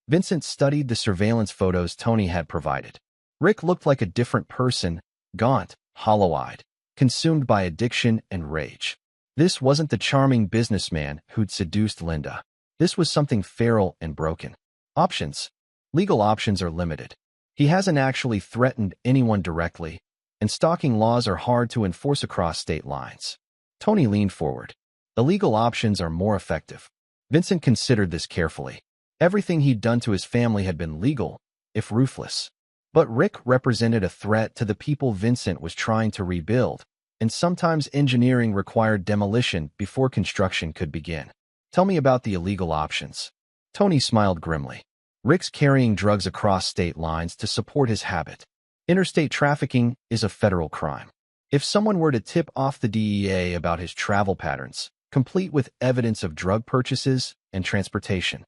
Vincent studied the surveillance photos Tony had provided. Rick looked like a different person, gaunt, hollow-eyed, consumed by addiction and rage. This wasn't the charming businessman who'd seduced Linda. This was something feral and broken. Options. Legal options are limited. He hasn't actually threatened anyone directly, and stalking laws are hard to enforce across state lines. Tony leaned forward. Illegal options are more effective. Vincent considered this carefully. Everything he'd done to his family had been legal, if ruthless. But Rick represented a threat to the people Vincent was trying to rebuild, and sometimes engineering required demolition before construction could begin. Tell me about the illegal options. Tony smiled grimly. Rick's carrying drugs across state lines to support his habit. Interstate trafficking is a federal crime. If someone were to tip off the DEA about his travel patterns, complete with evidence of drug purchases and transportation,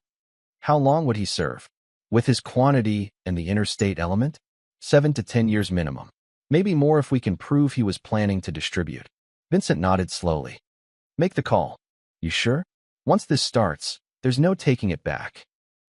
how long would he serve? With his quantity and the interstate element? 7 to 10 years minimum. Maybe more if we can prove he was planning to distribute. Vincent nodded slowly. Make the call. You sure? Once this starts, there's no taking it back.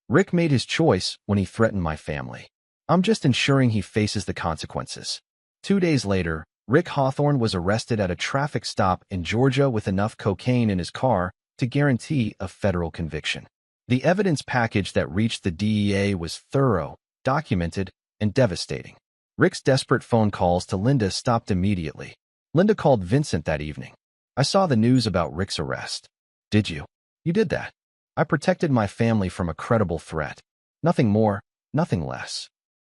Rick made his choice when he threatened my family. I'm just ensuring he faces the consequences. 2 days later, Rick Hawthorne was arrested at a traffic stop in Georgia with enough cocaine in his car to guarantee a federal conviction. The evidence package that reached the DEA was thorough, documented, and devastating. Rick's desperate phone calls to Linda stopped immediately. Linda called Vincent that evening. I saw the news about Rick's arrest. Did you? You did that. I protected my family from a credible threat. Nothing more, nothing less.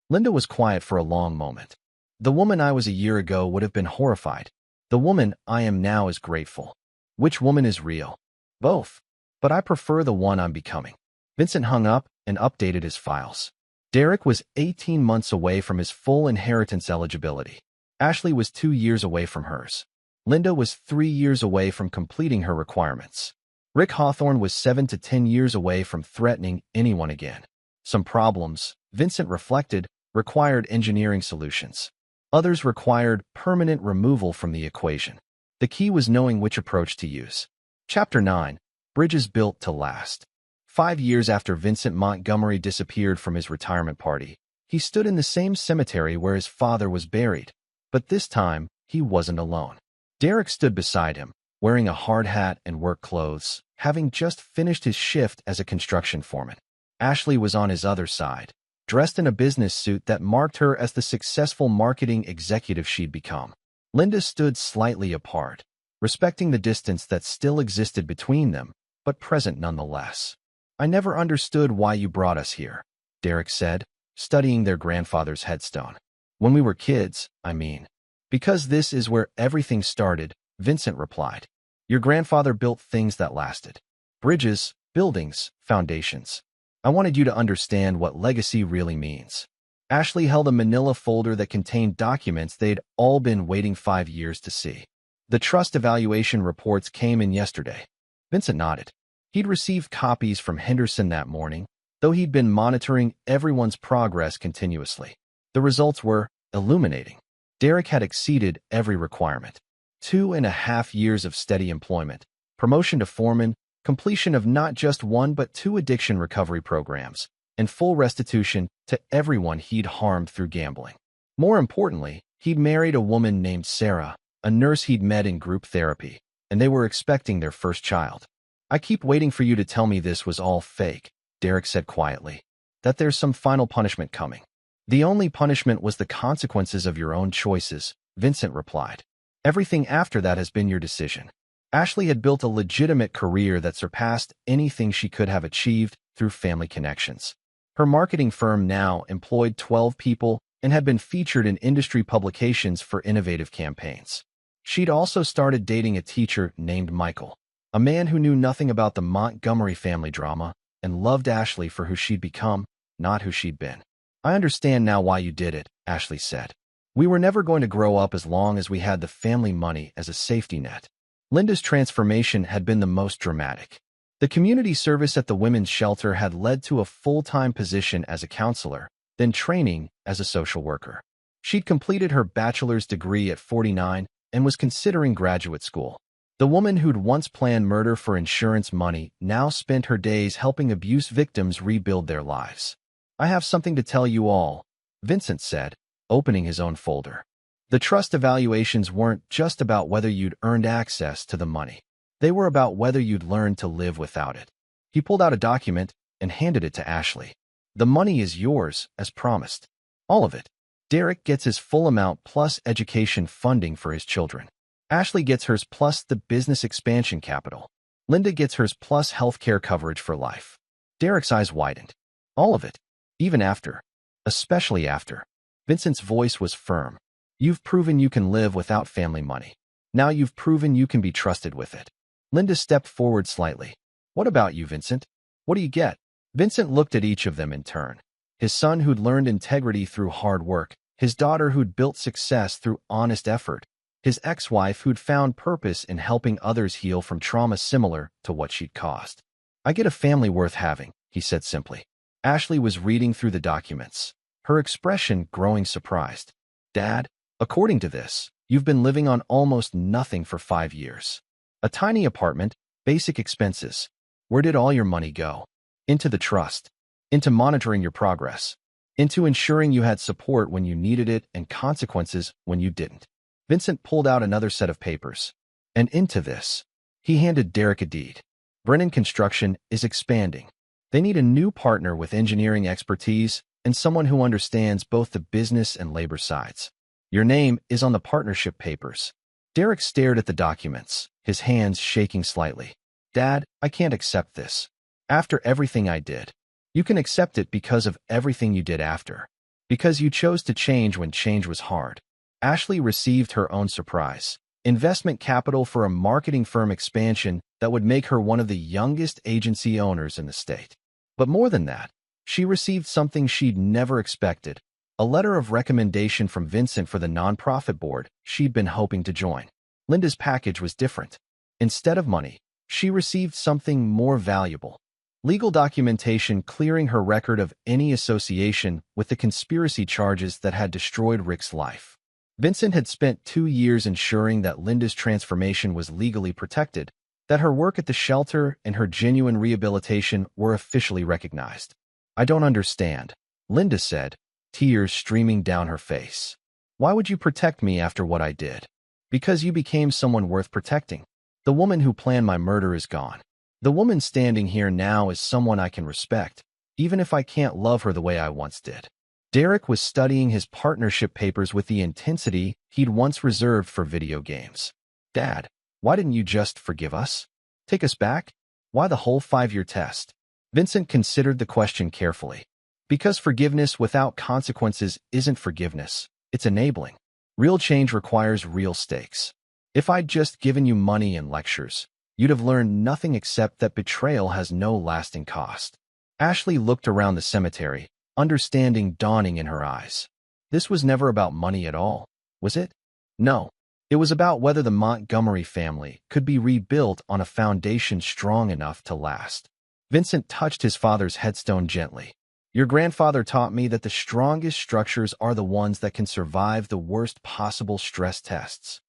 Linda was quiet for a long moment. The woman I was a year ago would have been horrified. The woman I am now is grateful. Which woman is real? Both. But I prefer the one I'm becoming. Vincent hung up and updated his files. Derek was 18 months away from his full inheritance eligibility. Ashley was 2 years away from hers. Linda was 3 years away from completing her requirements. Rick Hawthorne was 7 to 10 years away from threatening anyone again. Some problems, Vincent reflected, required engineering solutions. Others required permanent removal from the equation. The key was knowing which approach to use. Chapter 9. Bridges Built to Last. 5 years after Vincent Montgomery disappeared from his retirement party, he stood in the same cemetery where his father was buried. But this time, he wasn't alone. Derek stood beside him, wearing a hard hat and work clothes, having just finished his shift as a construction foreman. Ashley was on his other side, dressed in a business suit that marked her as the successful marketing executive she'd become. Linda stood slightly apart, respecting the distance that still existed between them, but present nonetheless. I never understood why you brought us here, Derek said, studying their grandfather's headstone. When we were kids, I mean. Because this is where everything started, Vincent replied. Your grandfather built things that lasted. Bridges, buildings, foundations. I wanted you to understand what legacy really means. Ashley held a manila folder that contained documents they'd all been waiting 5 years to see. The trust evaluation reports came in yesterday. Vincent nodded. He'd received copies from Henderson that morning, though he'd been monitoring everyone's progress continuously. The results were illuminating. Derek had exceeded every requirement. 2.5 years of steady employment, promotion to foreman, completion of not just 1 but 2 addiction recovery programs, and full restitution to everyone he'd harmed through gambling. More importantly, he'd married a woman named Sarah, a nurse he'd met in group therapy, and they were expecting their first child. I keep waiting for you to tell me this was all fake, Derek said quietly, that there's some final punishment coming. The only punishment was the consequences of your own choices, Vincent replied. Everything after that has been your decision. Ashley had built a legitimate career that surpassed anything she could have achieved through family connections. Her marketing firm now employed 12 people and had been featured in industry publications for innovative campaigns. She'd also started dating a teacher named Michael, a man who knew nothing about the Montgomery family drama and loved Ashley for who she'd become, not who she'd been. I understand now why you did it, Ashley said. We were never going to grow up as long as we had the family money as a safety net. Linda's transformation had been the most dramatic. The community service at the women's shelter had led to a full-time position as a counselor, then training as a social worker. She'd completed her bachelor's degree at 49 and was considering graduate school. The woman who'd once planned murder for insurance money now spent her days helping abuse victims rebuild their lives. I have something to tell you all, Vincent said, opening his own folder. The trust evaluations weren't just about whether you'd earned access to the money. They were about whether you'd learned to live without it. He pulled out a document and handed it to Ashley. The money is yours, as promised. All of it. Derek gets his full amount plus education funding for his children. Ashley gets hers plus the business expansion capital. Linda gets hers plus healthcare coverage for life. Derek's eyes widened. All of it. Even after. Especially after. Vincent's voice was firm. You've proven you can live without family money. Now you've proven you can be trusted with it. Linda stepped forward slightly. What about you, Vincent? What do you get? Vincent looked at each of them in turn. His son who'd learned integrity through hard work, his daughter who'd built success through honest effort, his ex-wife who'd found purpose in helping others heal from trauma similar to what she'd caused. I get a family worth having, he said simply. Ashley was reading through the documents, her expression growing surprised. Dad, according to this, you've been living on almost nothing for 5 years. A tiny apartment, basic expenses. Where did all your money go? Into the trust. Into monitoring your progress. Into ensuring you had support when you needed it and consequences when you didn't. Vincent pulled out another set of papers. And into this, he handed Derek a deed. Brennan Construction is expanding. They need a new partner with engineering expertise and someone who understands both the business and labor sides. Your name is on the partnership papers. Derek stared at the documents, his hands shaking slightly. Dad, I can't accept this. After everything I did. You can accept it because of everything you did after. Because you chose to change when change was hard. Ashley received her own surprise. Investment capital for a marketing firm expansion that would make her one of the youngest agency owners in the state. But more than that, she received something she'd never expected. A letter of recommendation from Vincent for the nonprofit board she'd been hoping to join. Linda's package was different. Instead of money, she received something more valuable. Legal documentation clearing her record of any association with the conspiracy charges that had destroyed Rick's life. Vincent had spent 2 years ensuring that Linda's transformation was legally protected, that her work at the shelter and her genuine rehabilitation were officially recognized. I don't understand, Linda said, tears streaming down her face. Why would you protect me after what I did? Because you became someone worth protecting. The woman who planned my murder is gone. The woman standing here now is someone I can respect, even if I can't love her the way I once did. Derek was studying his partnership papers with the intensity he'd once reserved for video games. Dad, why didn't you just forgive us? Take us back? Why the whole 5-year test? Vincent considered the question carefully. Because forgiveness without consequences isn't forgiveness, it's enabling. Real change requires real stakes. If I'd just given you money and lectures, you'd have learned nothing except that betrayal has no lasting cost. Ashley looked around the cemetery, understanding dawning in her eyes. This was never about money at all, was it? No. It was about whether the Montgomery family could be rebuilt on a foundation strong enough to last. Vincent touched his father's headstone gently. Your grandfather taught me that the strongest structures are the ones that can survive the worst possible stress tests.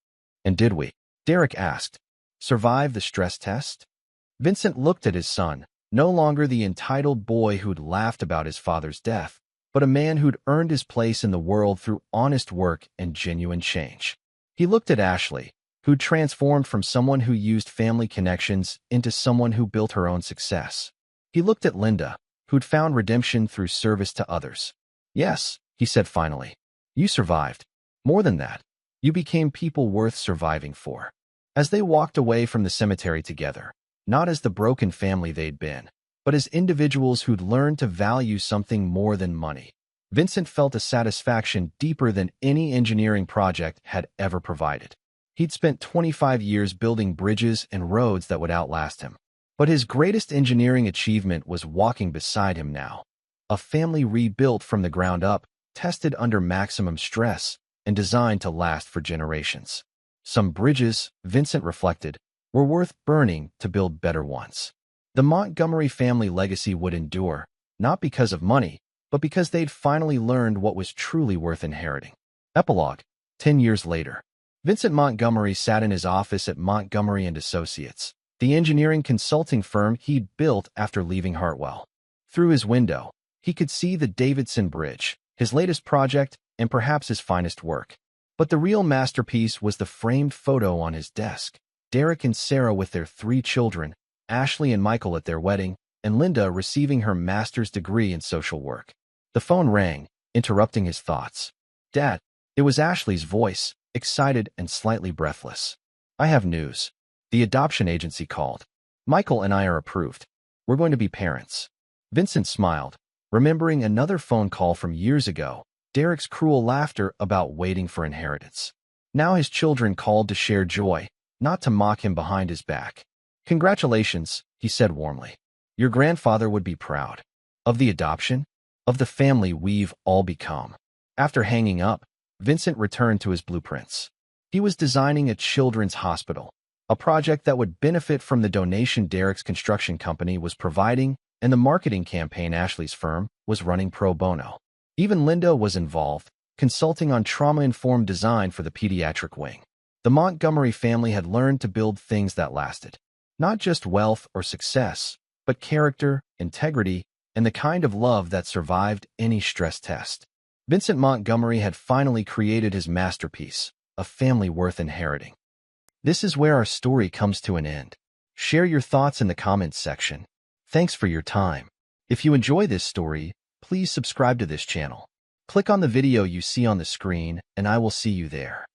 And did we? Derek asked. Survive the stress test? Vincent looked at his son, no longer the entitled boy who'd laughed about his father's death, but a man who'd earned his place in the world through honest work and genuine change. He looked at Ashley, who'd transformed from someone who used family connections into someone who built her own success. He looked at Linda, who'd found redemption through service to others. Yes, he said finally. You survived. More than that, you became people worth surviving for. As they walked away from the cemetery together, not as the broken family they'd been, but as individuals who'd learned to value something more than money, Vincent felt a satisfaction deeper than any engineering project had ever provided. He'd spent 25 years building bridges and roads that would outlast him. But his greatest engineering achievement was walking beside him now. A family rebuilt from the ground up, tested under maximum stress, and designed to last for generations. Some bridges, Vincent reflected, were worth burning to build better ones. The Montgomery family legacy would endure, not because of money, but because they'd finally learned what was truly worth inheriting. Epilogue. 10 years later. Vincent Montgomery sat in his office at Montgomery & Associates, the engineering consulting firm he'd built after leaving Hartwell. Through his window, he could see the Davidson Bridge, his latest project and perhaps his finest work. But the real masterpiece was the framed photo on his desk. Derek and Sarah with their 3 children, Ashley and Michael at their wedding, and Linda receiving her master's degree in social work. The phone rang, interrupting his thoughts. Dad, it was Ashley's voice, excited and slightly breathless. I have news. The adoption agency called. Michael and I are approved. We're going to be parents. Vincent smiled, remembering another phone call from years ago, Derek's cruel laughter about waiting for inheritance. Now his children called to share joy, not to mock him behind his back. Congratulations, he said warmly. Your grandfather would be proud. Of the adoption? Of the family we've all become. After hanging up, Vincent returned to his blueprints. He was designing a children's hospital, a project that would benefit from the donation Derek's construction company was providing and the marketing campaign Ashley's firm was running pro bono. Even Linda was involved, consulting on trauma-informed design for the pediatric wing. The Montgomery family had learned to build things that lasted. Not just wealth or success, but character, integrity, and the kind of love that survived any stress test. Vincent Montgomery had finally created his masterpiece, a family worth inheriting. This is where our story comes to an end. Share your thoughts in the comments section. Thanks for your time. If you enjoy this story, please subscribe to this channel. Click on the video you see on the screen, and I will see you there.